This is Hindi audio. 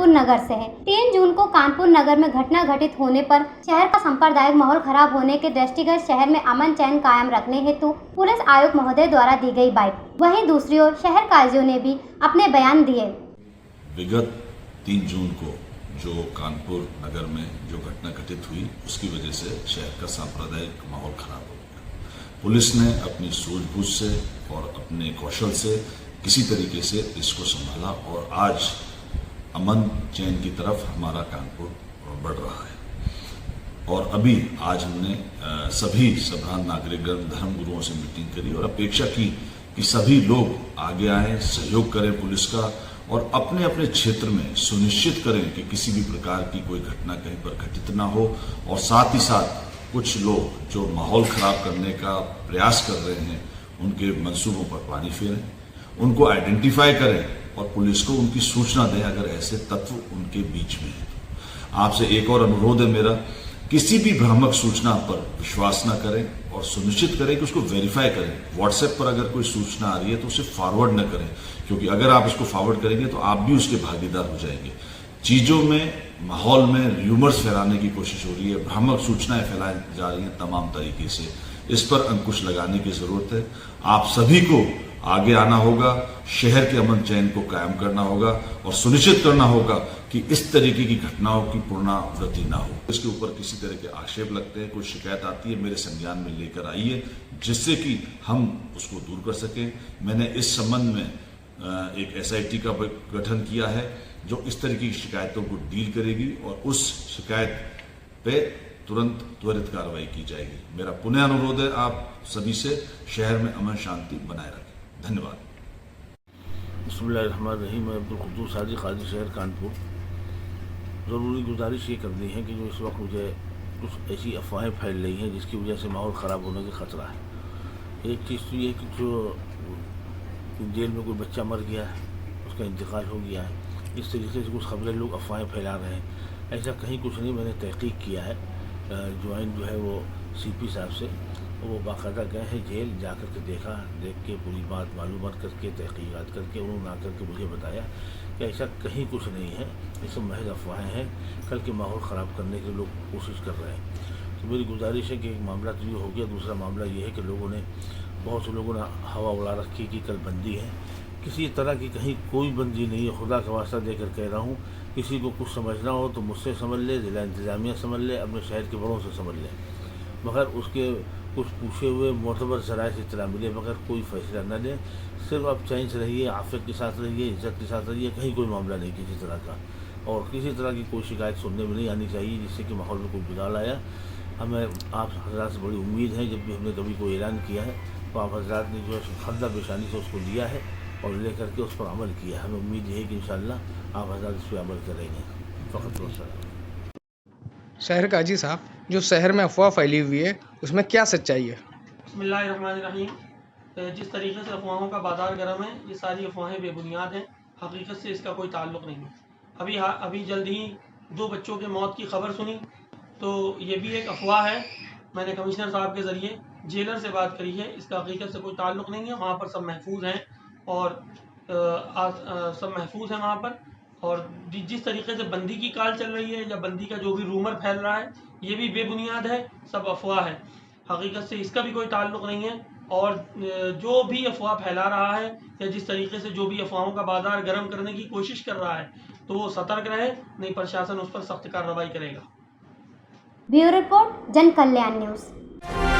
कानपुर नगर से है। 3 जून को कानपुर नगर में घटना घटित होने पर शहर का सांप्रदायिक माहौल खराब होने के दृष्टिगत शहर में अमन चैन कायम रखने हेतु पुलिस आयुक्त महोदय द्वारा दी गई बाइट। वहीं दूसरी ओर शहर काजियों ने भी अपने बयान दिए। विगत 3 जून को जो कानपुर नगर में जो घटना घटित हुई, उसकी वजह से शहर का सांप्रदायिक माहौल खराब हो गया। पुलिस ने अपनी सूझबूझ से और अपने कौशल से किसी तरीके से इसको संभाला और आज अमन चैन की तरफ हमारा कानपुर बढ़ रहा है। और अभी आज हमने सभी सभ्रांत नागरिकगण धर्म गुरुओं से मीटिंग करी और अपेक्षा की कि सभी लोग आगे आएं, सहयोग करें पुलिस का और अपने अपने क्षेत्र में सुनिश्चित करें कि किसी भी प्रकार की कोई घटना कहीं पर घटित ना हो। और साथ ही साथ कुछ लोग जो माहौल खराब करने का प्रयास कर रहे हैं, उनके मंसूबों पर पानी फेरें, उनको आइडेंटिफाई करें और पुलिस को उनकी सूचना दें अगर ऐसे तत्व उनके बीच में है। आपसे एक और अनुरोध है मेरा, किसी भी भ्रामक सूचना पर विश्वास न करें और सुनिश्चित करें कि उसको वेरीफाई करें। व्हाट्सएप पर अगर कोई सूचना आ रही है तो उसे फॉरवर्ड न करें, क्योंकि अगर आप इसको फॉरवर्ड करेंगे तो आप भी उसके भागीदार हो जाएंगे। चीजों में, माहौल में र्यूमर्स फैलाने की कोशिश हो रही है, भ्रामक सूचनाएं फैलाई जा रही हैं तमाम तरीके से। इस पर अंकुश लगाने की जरूरत है। आप सभी को आगे आना होगा, शहर के अमन चैन को कायम करना होगा और सुनिश्चित करना होगा कि इस तरीके की घटनाओं की पुनरावृत्ति ना हो। इसके ऊपर किसी तरह के आक्षेप लगते हैं, कोई शिकायत आती है, मेरे संज्ञान में लेकर आइए, जिससे कि हम उसको दूर कर सकें। मैंने इस संबंध में एक SIT का गठन किया है जो इस तरीके की शिकायतों को डील करेगी और उस शिकायत पे तुरंत त्वरित कार्रवाई की जाएगी। मेरा पुनः अनुरोध है आप सभी से, शहर में अमन शांति बनाए रखें। धन्यवाद। बिस्मिल्लाहिर्रहमानिर्रहीम। मैं अब्दुल कुद्दूस हाजी काजी शहर कानपुर। ज़रूरी गुजारिश ये करनी है कि जो इस वक्त मुझे कुछ ऐसी अफवाहें फैल रही हैं जिसकी वजह से माहौल ख़राब होने का ख़तरा है। एक चीज़ तो ये कि जो जेल में कोई बच्चा मर गया है, उसका इंतकाल हो गया है, इस तरीके से कुछ खबरें लोग अफवाहें फैला रहे हैं। ऐसा कहीं कुछ नहीं। मैंने तहकीक किया है, ज्वाइन जो है वो CP साहब से, वो बाकायदा गए हैं जेल, जा कर के देख के पूरी बात मालूमात करके तहकीकात करके उन्होंने आकर के मुझे बताया कि ऐसा कहीं कुछ नहीं है, ये सब महज अफवाहें हैं, कल के माहौल ख़राब करने की लोग कोशिश कर रहे हैं। तो मेरी गुजारिश है कि एक मामला तो ये हो गया। दूसरा मामला ये है कि बहुत से लोगों ने हवा उड़ा रखी कि कल बंदी है। किसी तरह की कहीं कोई बंदी नहीं है। खुदा का वास्ता देकर कह रहा हूँ, किसी को कुछ समझना हो तो मुझसे समझ ले, ज़िला इंतज़ामिया समझ ले, अपने शहर के बड़ों से समझ ले, मगर उसके कुछ पूछे हुए मोतबर ज़राए से इत्तला मिले मगर कोई फैसला न लें। सिर्फ आप चैन से रहिए, आफियत के साथ रहिए, इज़्ज़त के साथ रहिए। कहीं कोई मामला नहीं किसी तरह का, और किसी तरह की कोई शिकायत सुनने में नहीं आनी चाहिए जिससे कि माहौल में कोई बिगाड़ आया। हमें आप हज़रात से बड़ी उम्मीद है, जब भी हमने कभी कोई ऐलान किया है तो आप हज़रात ने जो है खर्दा पेशानी से उसको लिया है और ले करके उस पर अमल किया है। हमें उम्मीद है कि इंशाअल्लाह आप हज़रात इस पर अमल करेंगे। फ़कत शहर काजी साहब, जो शहर में अफवाह फैली हुई है उसमें क्या सच्चाई है? बिस्मिल्लाहिर्रहमानिर्रहीम। जिस तरीके से अफवाहों का बाजार गर्म है, ये सारी अफवाहें बेबुनियाद हैं, हकीकत से इसका कोई ताल्लुक़ नहीं है। अभी जल्द ही 2 बच्चों के मौत की खबर सुनी, तो ये भी एक अफवाह है। मैंने कमिश्नर साहब के ज़रिए जेलर से बात करी है, इसका हकीकत से कोई ताल्लुक़ नहीं है। वहाँ पर सब महफूज हैं और सब महफूज हैं वहाँ पर। और जिस तरीके से बंदी की काल चल रही है या बंदी का जो भी रूमर फैल रहा है, ये भी बेबुनियाद है, सब अफवाह है। हकीकत से इसका भी कोई ताल्लुक़ नहीं है। और जो भी अफवाह फैला रहा है या जिस तरीके से जो भी अफवाहों का बाजार गर्म करने की कोशिश कर रहा है, तो वो सतर्क रहे, नहीं प्रशासन उस पर सख्त कार्रवाई करेगा। ब्यूरो रिपोर्ट, जन कल्याण न्यूज़।